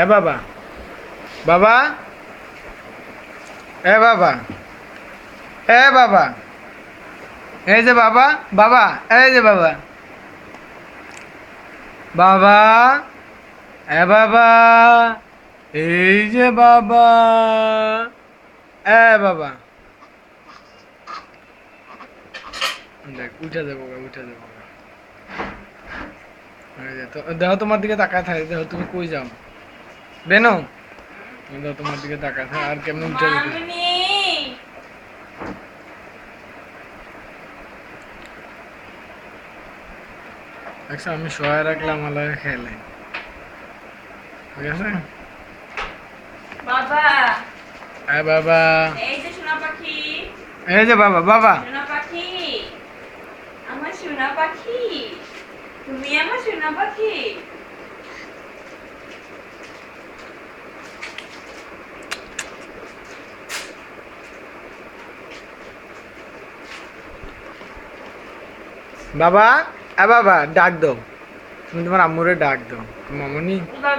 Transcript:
এ বাবা, বাবা, এ বাবা, এ বাবা, এই যে বাবা, বাবা, এই যে বাবা, বাবা, এ বাবা, এই যে বাবা, এ বাবা। দেখ উঠে যাবো গা, উঠে যাবো গা। এই যে দেখো তোমার দিকে তাকায় থাকে, দেখো তুমি কই যাও বেনো, দেখো তোমার দিকে তাকায় থাকে আর কেমন উঠে যেতে। মামনি। দেখছো আমি সহায় রাখলাম আলাদা খেলে, ঠিক আছে। বাবা, এ বাবা, এই যে সোনা পাখি। এই যে বাবা, বাবা, সোনা পাখি, আমার সোনা পাখি, তুমি আমার সোনা পাখি। বাবা, এ বাবা ডাক দাও, তুমি তোমার আম্মুরে ডাক দাও মামনি। বাবা